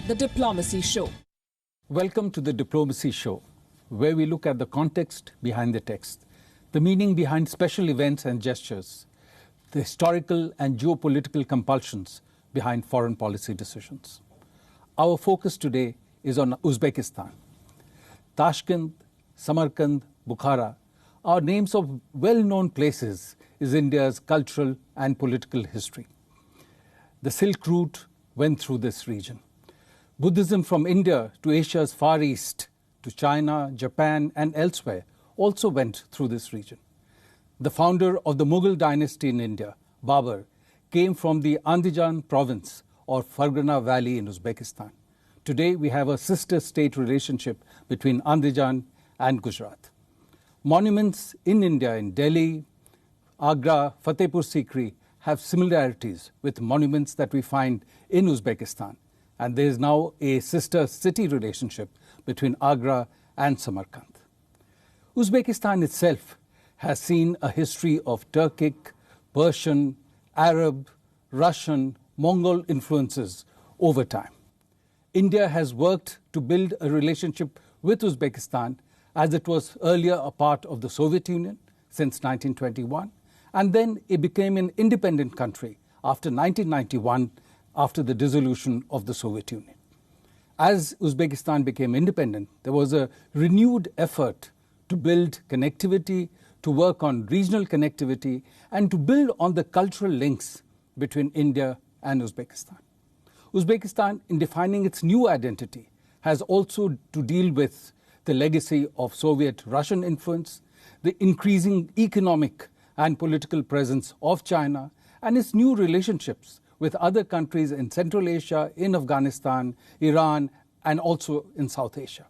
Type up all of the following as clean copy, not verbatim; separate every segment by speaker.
Speaker 1: The Diplomacy Show.
Speaker 2: Welcome to The Diplomacy Show, where we look at the context behind the text, the meaning behind special events and gestures, the historical and geopolitical compulsions behind foreign policy decisions. Our focus today is on Uzbekistan. Tashkent, Samarkand, Bukhara are names of well-known places in India's cultural and political history. The Silk Route went through this region. Buddhism from India to Asia's Far East, to China, Japan, and elsewhere also went through this region. The founder of the Mughal dynasty in India, Babur, came from the Andijan province or Fargana Valley in Uzbekistan. Today we have a sister state relationship between Andijan and Gujarat. Monuments in India, in Delhi, Agra, Fatehpur Sikri, have similarities with monuments that we find in Uzbekistan. And there is now a sister city relationship between Agra and Samarkand. Uzbekistan itself has seen a history of Turkic, Persian, Arab, Russian, Mongol influences over time. India has worked to build a relationship with Uzbekistan as it was earlier a part of the Soviet Union since 1921, and then it became an independent country after 1991, after the dissolution of the Soviet Union. As Uzbekistan became independent, there was a renewed effort to build connectivity, to work on regional connectivity, and to build on the cultural links between India and Uzbekistan. Uzbekistan, in defining its new identity, has also to deal with the legacy of Soviet-Russian influence, the increasing economic and political presence of China, and its new relationships with other countries in Central Asia, in Afghanistan, Iran, and also in South Asia.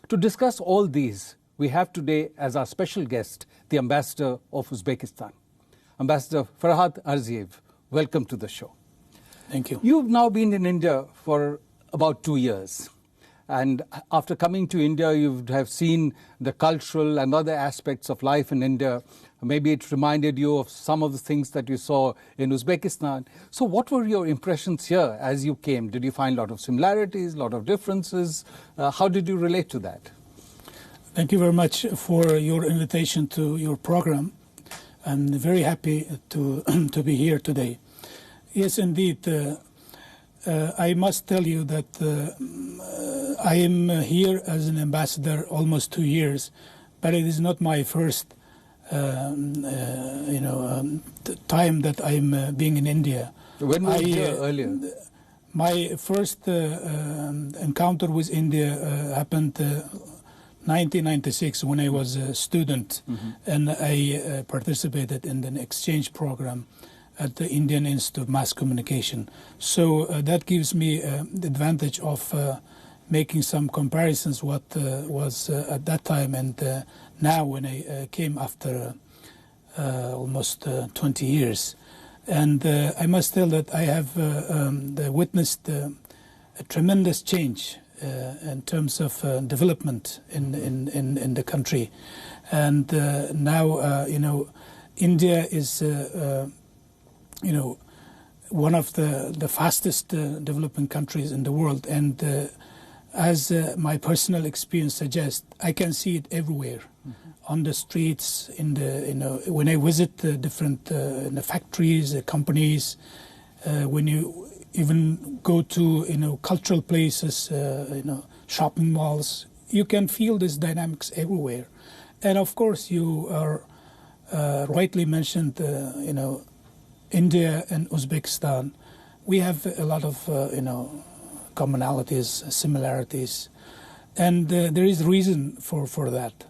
Speaker 2: To discuss all these, we have today as our special guest the Ambassador of Uzbekistan. Ambassador Farhod Arziev, welcome to the show.
Speaker 3: Thank you.
Speaker 2: You've now been in India for about 2 years. And after coming to India, you have seen the cultural and other aspects of life in India. Maybe it reminded you of some of the things that you saw in Uzbekistan. So what were your impressions here as you came? Did you find a lot of similarities, a lot of differences? How did you relate to that?
Speaker 3: Thank you very much for your invitation to your program. I'm very happy to be here today. Yes, indeed. I must tell you that I am here as an ambassador almost 2 years, but it is not my first time that I'm being in India.
Speaker 2: When were you here earlier?
Speaker 3: My first encounter with India happened 1996 when I was a student, and I participated in an exchange program at the Indian Institute of Mass Communication. So that gives me the advantage of making some comparisons what was at that time and now when I came after almost 20 years. And I must tell that I have witnessed a tremendous change in terms of development in the country. And now, India is one of the fastest developing countries in the world, and as my personal experience suggests, I can see it everywhere, on the streets, in the when I visit different factories, companies, when you even go to cultural places, shopping malls, you can feel these dynamics everywhere. And of course, you are rightly mentioned, India and Uzbekistan, we have a lot of, commonalities, similarities. And there is reason for that,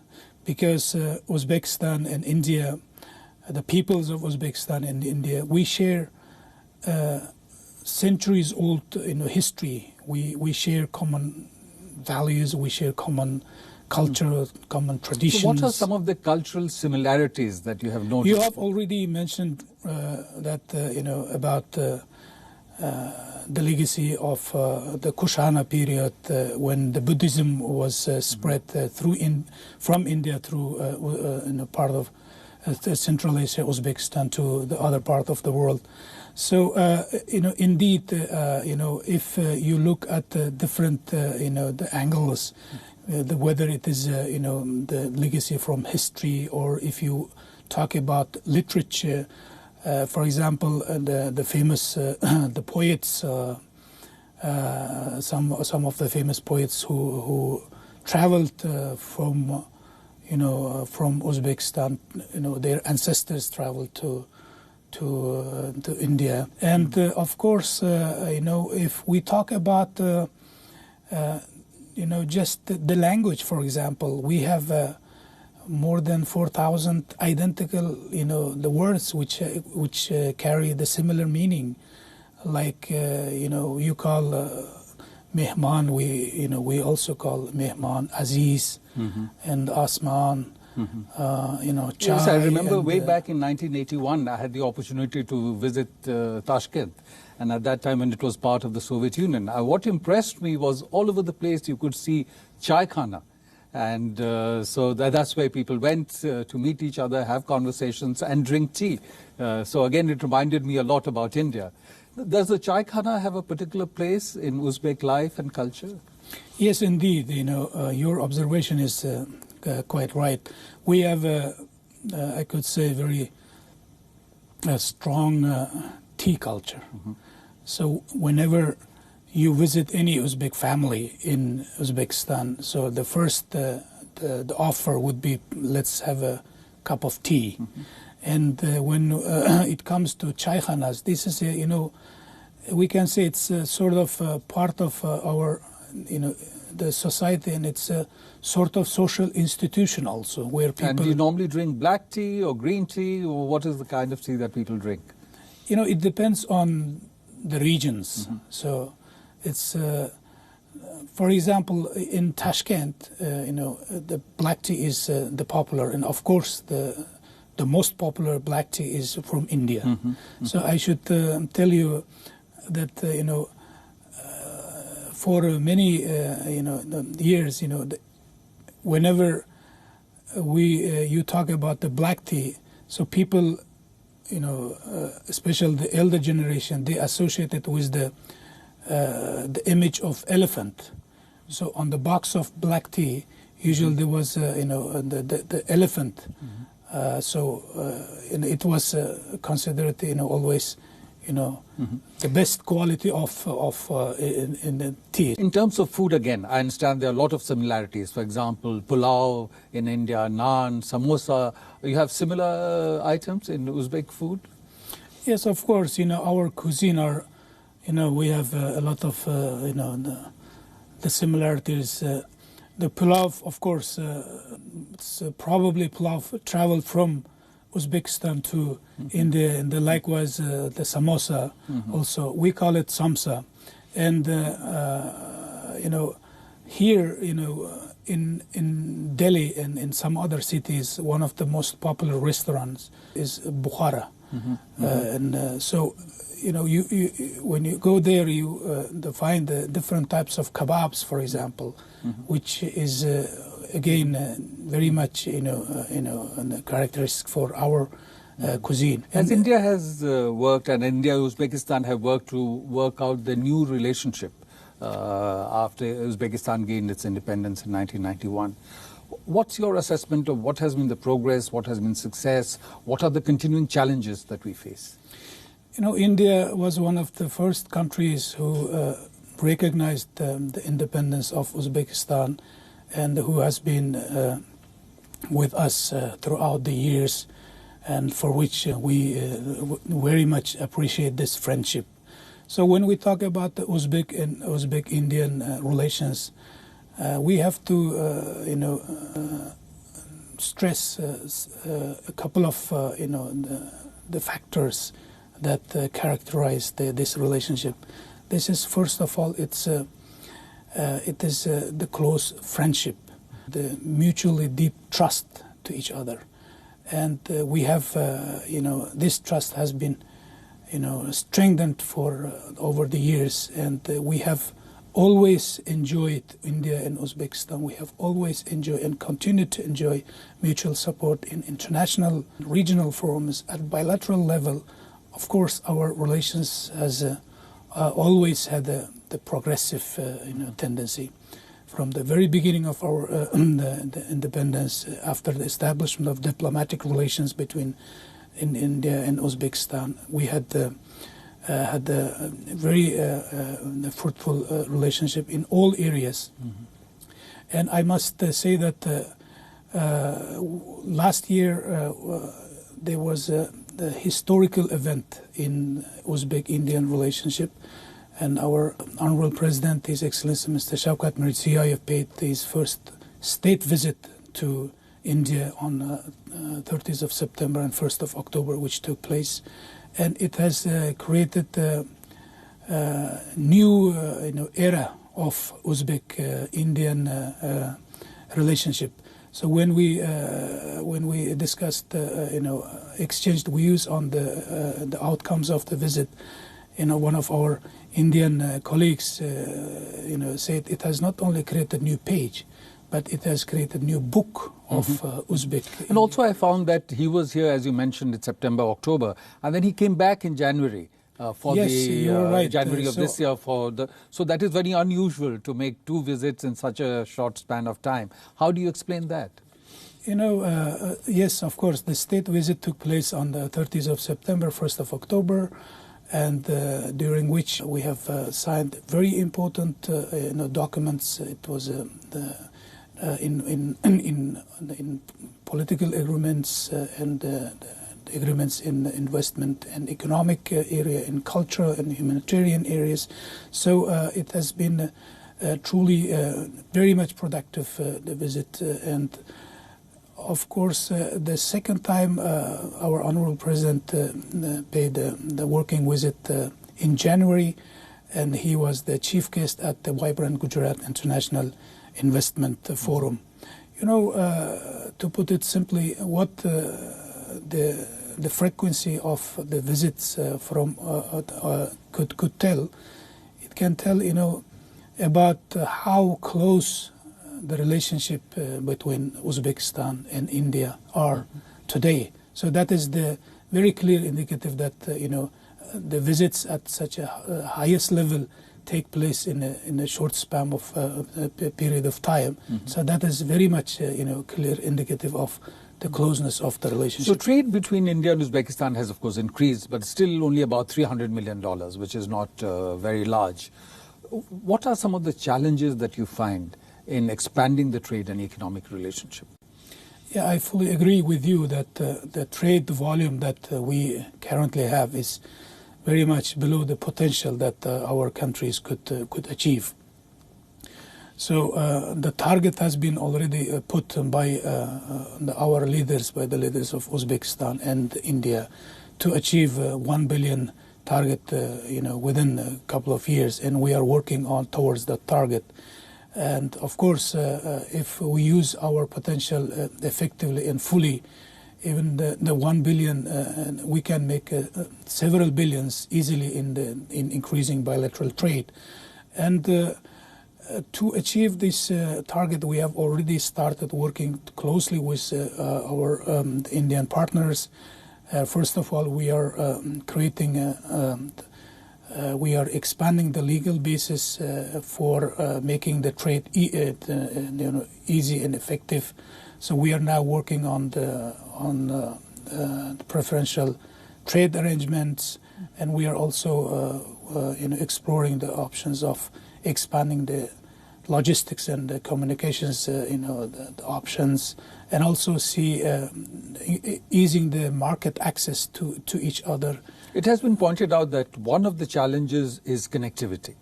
Speaker 3: because Uzbekistan and India, the peoples of Uzbekistan and India, we share centuries-old history. We share common values, we share common culture, common traditions.
Speaker 2: So what are some of the cultural similarities that you have noticed?
Speaker 3: You have already mentioned that, about the legacy of the Kushana period when the Buddhism was spread from India through part of Central Asia, Uzbekistan, to the other part of the world. So, indeed, if you look at the different, the angles, whether it is, the legacy from history, or if you talk about literature, for example, the famous, the poets, some of the famous poets who traveled from Uzbekistan, their ancestors traveled to India. And of course, if we talk about just the language, for example, we have more than 4,000 identical the words which carry the similar meaning, like you call mehman, we also call mehman Aziz, and Asman.
Speaker 2: Yes, I remember way back in 1981, I had the opportunity to visit Tashkent, and at that time when it was part of the Soviet Union. What impressed me was all over the place you could see chai khana, and so that's where people went to meet each other, have conversations, and drink tea. So again, it reminded me a lot about India. Does the chai khana have a particular place in Uzbek life and culture?
Speaker 3: Yes, indeed. Your observation is quite right. We have, I could say, very strong tea culture. So whenever you visit any Uzbek family in Uzbekistan, so the first the offer would be, let's have a cup of tea. And when it comes to chai khanas, this is, we can say it's sort of part of our, the society, and it's a sort of social institution also, where people...
Speaker 2: And do you normally drink black tea or green tea, or what is the kind of tea that people drink?
Speaker 3: It depends on the regions. So it's, for example, in Tashkent, the black tea is the popular, and of course the most popular black tea is from India. So I should tell you that, for many, years, whenever you talk about the black tea, so people, especially the elder generation, they associate it with the image of elephant. So on the box of black tea, usually there was, the elephant. And it was considered, always, the best quality of in the tea.
Speaker 2: In terms of food, again, I understand there are a lot of similarities. For example, pulao in India, naan, samosa. You have similar items in Uzbek food?
Speaker 3: Yes, of course. Our cuisine are, we have a lot of, the similarities. The pulao, of course, it's probably pulao traveled from Uzbekistan to India, and likewise the samosa also. We call it samsa. And, here, in Delhi and in some other cities, one of the most popular restaurants is Bukhara. And so, you when you go there, you find different types of kebabs, for example, which is again very much characteristic for our cuisine.
Speaker 2: As India has worked, and India and Uzbekistan have worked to work out the new relationship after Uzbekistan gained its independence in 1991. What's your assessment of what has been the progress, what has been success, what are the continuing challenges that we face?
Speaker 3: India was one of the first countries who recognized the independence of Uzbekistan, and who has been with us throughout the years, and for which we very much appreciate this friendship. So when we talk about the Uzbek and Uzbek-Indian relations, we have to stress a couple of the factors that characterize this relationship. This is, first of all, it is the close friendship, the mutually deep trust to each other, and we have this trust has been strengthened for over the years, and we have always enjoyed, India and Uzbekistan, we have always enjoyed and continue to enjoy mutual support in international, regional forums, at bilateral level, of course, our relations has always had the progressive tendency. From the very beginning of our the independence, after the establishment of diplomatic relations between India and Uzbekistan, we had a very fruitful relationship in all areas. Mm-hmm. And I must say that last year there was a historical event in Uzbek-Indian relationship, and our Honorable President, His Excellency Mr. Shavkat Mirziyoyev, paid his first state visit to India on 30th of September and 1st of October, which took place. And it has created a new era of Uzbek-Indian relationship. So when we discussed, exchanged views on the outcomes of the visit, one of our Indian colleagues, said it has not only created a new page, but it has created a new book of Uzbek.
Speaker 2: And also I found that he was here, as you mentioned, in September, October, and then he came back in January for
Speaker 3: right.
Speaker 2: January of this year. So that is very unusual to make two visits in such a short span of time. How do you explain that?
Speaker 3: Yes, of course, the state visit took place on the 30th of September, 1st of October, and during which we have signed very important documents. It was in political agreements and the agreements in investment and economic area, in cultural and humanitarian areas. So it has been truly very much productive, the visit. And of course, the second time our Honorable President paid the working visit in January, and he was the chief guest at the Vibrant Gujarat International Investment Forum. To put it simply, what the frequency of the visits from could tell, it can tell, about how close the relationship between Uzbekistan and India are today. So that is the very clear indicative that the visits at such a highest level take place in a short span of a period of time. Mm-hmm. So that is very much clear indicative of the closeness of the relationship.
Speaker 2: So trade between India and Uzbekistan has of course increased, but still only about $300 million, which is not very large. What are some of the challenges that you find in expanding the trade and economic relationship?
Speaker 3: Yeah, I fully agree with you that the trade volume that we currently have is very much below the potential that our countries could achieve. So the target has been already put by our leaders, by the leaders of Uzbekistan and India, to achieve 1 billion target, within a couple of years, and we are working on towards that target. And of course, if we use our potential effectively and fully, even the 1 billion, we can make several billions easily in increasing bilateral trade. And to achieve this target, we have already started working closely with our Indian partners. First of all, we are we are expanding the legal basis for making the trade easy and effective. So we are now working on the preferential trade arrangements, and we are also exploring the options of expanding the logistics and the communications, the options, and also see easing the market access to each other.
Speaker 2: It has been pointed out that one of the challenges is connectivity,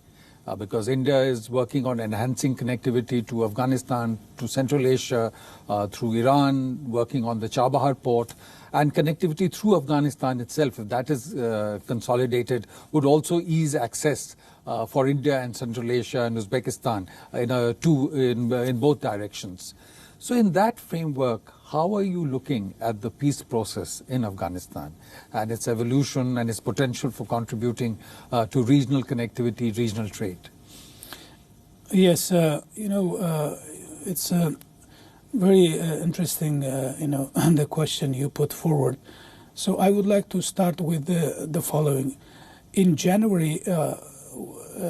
Speaker 2: because India is working on enhancing connectivity to Afghanistan, to Central Asia, through Iran, working on the Chabahar port, and connectivity through Afghanistan itself, if that is consolidated, would also ease access for India and Central Asia and Uzbekistan in both directions. So in that framework, how are you looking at the peace process in Afghanistan and its evolution and its potential for contributing to regional connectivity, regional trade?
Speaker 3: Yes, it's a very interesting, the question you put forward. So I would like to start with the following. In January,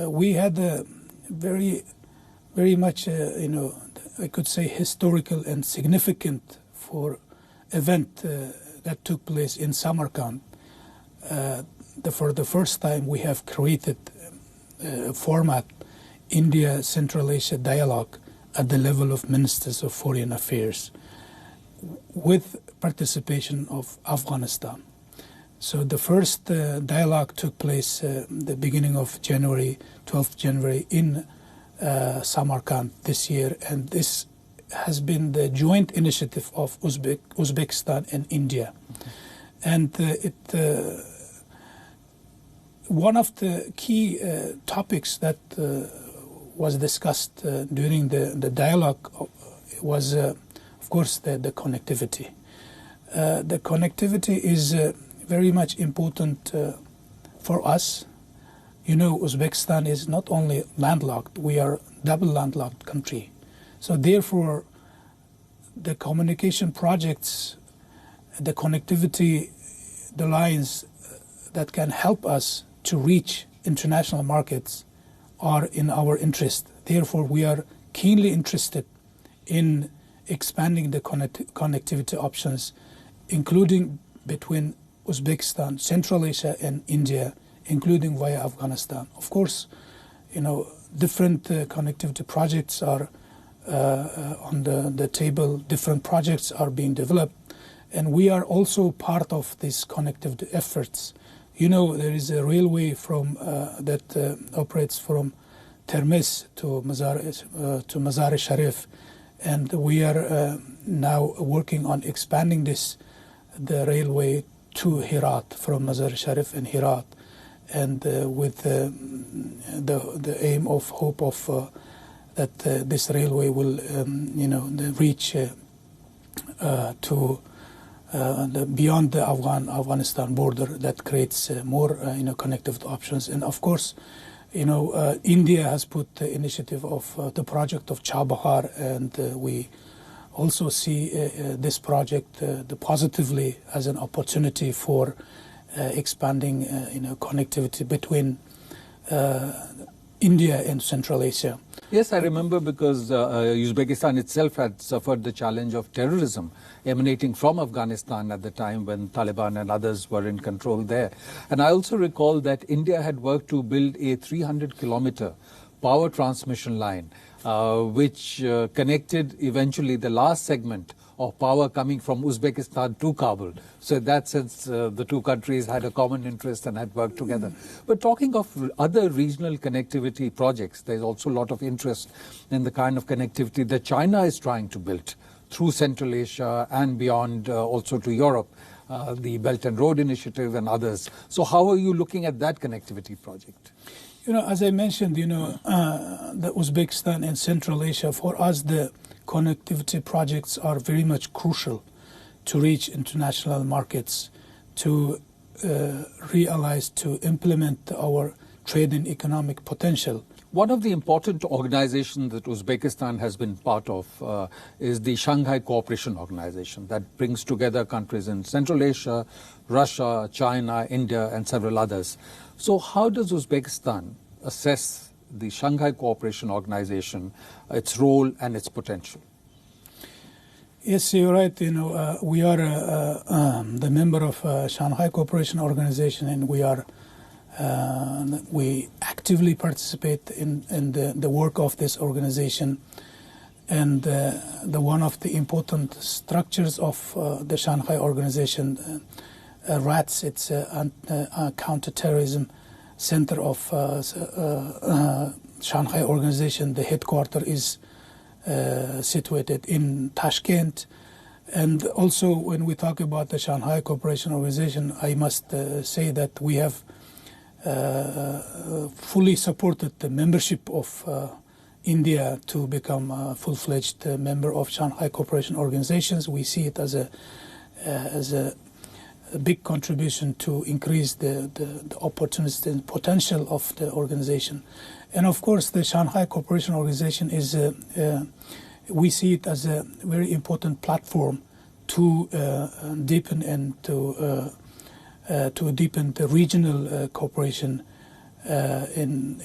Speaker 3: we had a very much, I could say historical and significant event that took place in Samarkand. For the first time, we have created a format, India-Central Asia dialogue, at the level of ministers of foreign affairs, with participation of Afghanistan. So the first dialogue took place the beginning of January, 12th January, in Samarkand this year, and this has been the joint initiative of Uzbekistan and India. And one of the key topics that was discussed during the dialogue was, of course, the connectivity. The connectivity is very much important for us. Uzbekistan is not only landlocked, we are double landlocked country. So therefore, the communication projects, the connectivity, the lines that can help us to reach international markets are in our interest. Therefore, we are keenly interested in expanding the connectivity options, including between Uzbekistan, Central Asia, and India, including via Afghanistan. Of course, different connectivity projects are on the table. Different projects are being developed, and we are also part of these connectivity efforts. There is a railway that operates from Termiz to Mazar-e-Sharif, and we are now working on expanding the railway to Herat, from Mazar-e-Sharif and Herat, and with the aim of hope of that this railway will reach to beyond the Afghanistan border. That creates more connectivity options. And of course, India has put the initiative of the project of Chabahar, and we also see this project positively as an opportunity for expanding connectivity between India and Central Asia.
Speaker 2: Yes, I remember, because Uzbekistan itself had suffered the challenge of terrorism emanating from Afghanistan at the time when Taliban and others were in control there. And I also recall that India had worked to build a 300-kilometer power transmission line, which connected eventually the last segment of power coming from Uzbekistan to Kabul. So in that sense, the two countries had a common interest and had worked together. But talking of other regional connectivity projects, there's also a lot of interest in the kind of connectivity that China is trying to build through Central Asia and beyond, also to Europe, the Belt and Road Initiative and others. So how are you looking at that connectivity project?
Speaker 3: As I mentioned, the Uzbekistan and Central Asia, for us, the connectivity projects are very much crucial to reach international markets, to realize, to implement our trade and economic potential.
Speaker 2: One of the important organizations that Uzbekistan has been part of is the Shanghai Cooperation Organization, that brings together countries in Central Asia, Russia, China, India, and several others. So how does Uzbekistan assess the Shanghai Cooperation Organization, its role and its potential?
Speaker 3: Yes, you're right. We are the member of Shanghai Cooperation Organization, and we actively participate in the work of this organization. And one of the important structures of the Shanghai Organization, RATS, it's a counterterrorism center of Shanghai Organization. The headquarters is situated in Tashkent. And also, when we talk about the Shanghai Cooperation Organization, I must say that we have fully supported the membership of India to become a full-fledged member of Shanghai Cooperation Organizations. We see it as a big contribution to increase the opportunity and potential of the organization. And of course, the Shanghai Cooperation Organization is, we see it as a very important platform to deepen and to deepen the regional cooperation in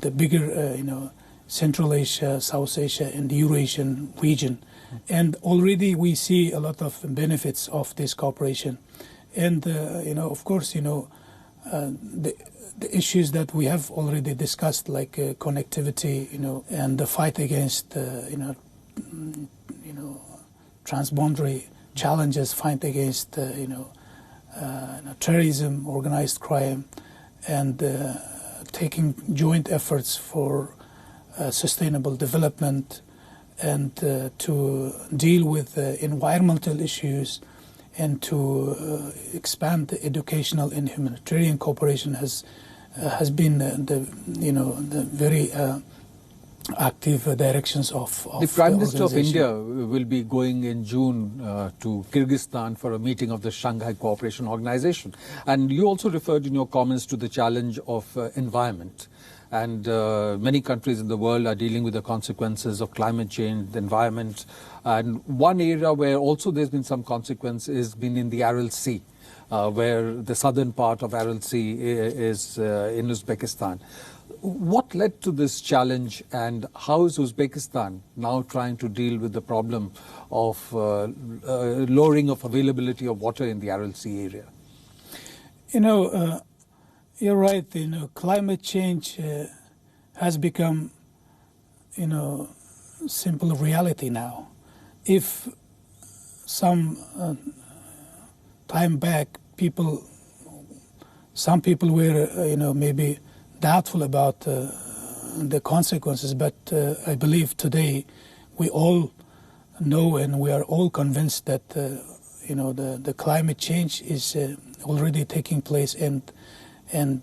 Speaker 3: the bigger Central Asia, South Asia, and the Eurasian region. And already we see a lot of benefits of this cooperation. And, of course, the issues that we have already discussed, like connectivity, and the fight against, transboundary challenges, fight against, terrorism, organized crime, and taking joint efforts for sustainable development, and to deal with environmental issues, and to expand the educational and humanitarian cooperation has been the very active directions of
Speaker 2: the Prime Minister of India will be going in June to Kyrgyzstan for a meeting of the Shanghai Cooperation Organization. And you also referred in your comments to the challenge of environment. And many countries in the world are dealing with the consequences of climate change, the environment. And one area where also there's been some consequence has been in the Aral Sea, where the southern part of Aral Sea is in Uzbekistan. What led to this challenge, and how is Uzbekistan now trying to deal with the problem of lowering of availability of water in the Aral Sea area?
Speaker 3: You're right. Climate change has become, simple reality now. If some time back, some people were, maybe doubtful about the consequences, but I believe today we all know and we are all convinced that, the climate change is already taking place, and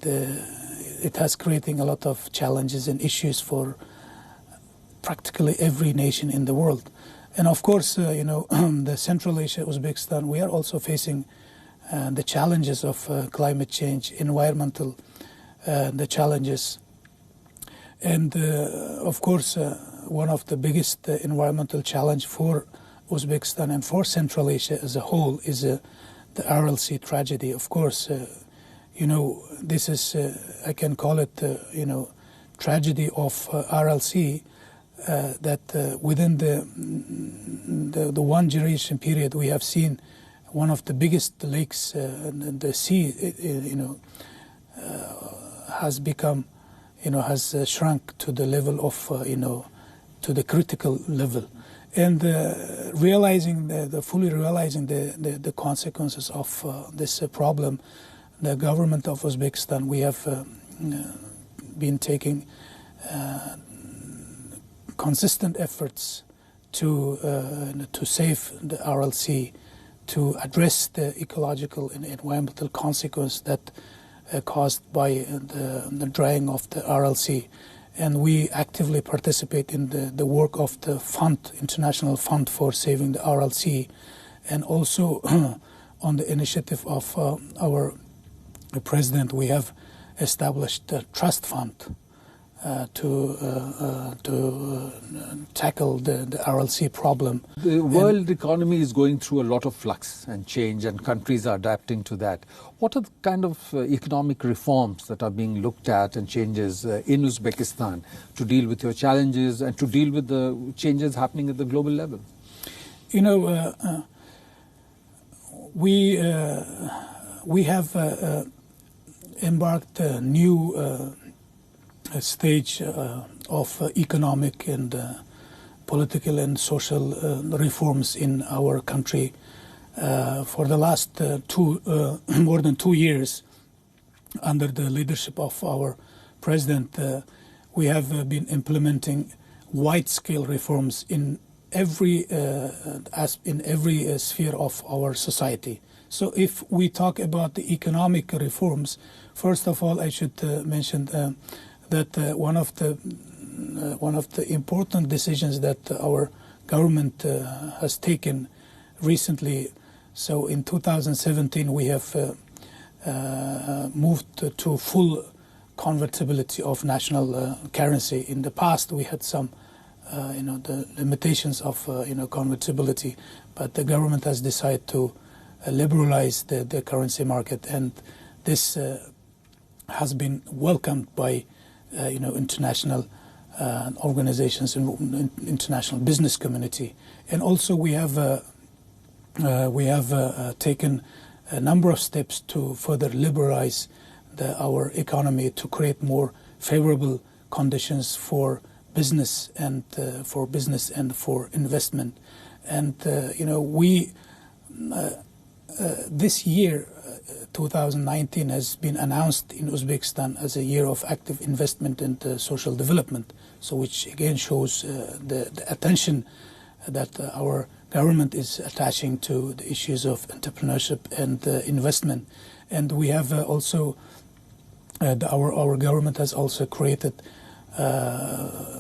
Speaker 3: it has creating a lot of challenges and issues for practically every nation in the world. And of course, the Central Asia, Uzbekistan, we are also facing the challenges of climate change, environmental the challenges. And of course, one of the biggest environmental challenge for Uzbekistan and for Central Asia as a whole is the Aral Sea tragedy. Of course, this is, I can call it, tragedy of Aral Sea, that within the one generation period we have seen one of the biggest lakes, the sea, has become, has shrunk to the level of, to the critical level. And fully realizing the consequences of this problem, the government of Uzbekistan, we have been taking consistent efforts to save the Aral Sea, to address the ecological and environmental consequence that caused by the drying of the Aral Sea. And we actively participate in the work of the fund, International Fund for Saving the Aral Sea, and also on the initiative of our president, we have established a trust fund to tackle the Aral Sea problem.
Speaker 2: The world economy is going through a lot of flux and change, and countries are adapting to that. What are the kind of economic reforms that are being looked at and changes in Uzbekistan to deal with your challenges and to deal with the changes happening at the global level?
Speaker 3: We have embarked a new stage of economic and political and social reforms in our country. For the last more than 2 years, under the leadership of our president, we have been implementing wide-scale reforms in every sphere of our society. So if we talk about the economic reforms, first of all, I should mention that one of the important decisions that our government has taken recently. So in 2017, we have moved to full convertibility of national currency. In the past, we had some the limitations of convertibility, but the government has decided to liberalize the currency market, and this has been welcomed by international organizations and international business community. And also we have taken a number of steps to further liberalize our economy, to create more favorable conditions for business and for investment. And this year, 2019, has been announced in Uzbekistan as a year of active investment and social development. So, which again shows the attention that our government is attaching to the issues of entrepreneurship and investment. And we have also our government has also created a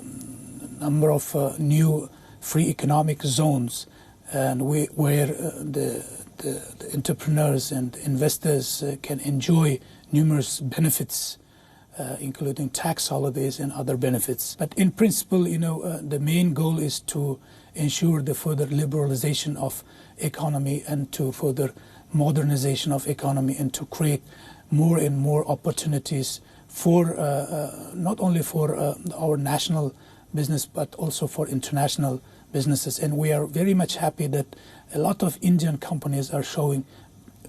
Speaker 3: number of new free economic zones, and where the entrepreneurs and investors can enjoy numerous benefits, including tax holidays and other benefits. But in principle, the main goal is to ensure the further liberalization of economy and to further modernization of economy, and to create more and more opportunities for not only for our national business but also for international businesses. And we are very much happy that a lot of Indian companies are showing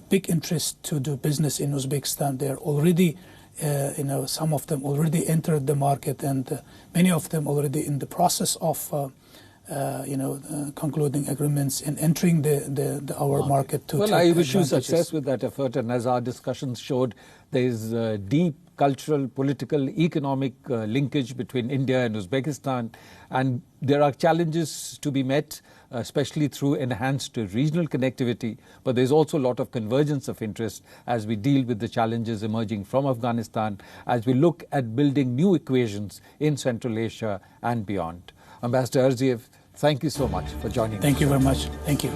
Speaker 3: big interest to do business in Uzbekistan. They are already, some of them already entered the market, and many of them already in the process of concluding agreements and entering our market.
Speaker 2: Well, I wish you success with that effort, and as our discussions showed, there is deep cultural, political, economic linkage between India and Uzbekistan, and there are challenges to be met, especially through enhanced regional connectivity, but there's also a lot of convergence of interest as we deal with the challenges emerging from Afghanistan, as we look at building new equations in Central Asia and beyond. Ambassador Arziev, thank you so much for joining us.
Speaker 3: Thank you very much. Thank you.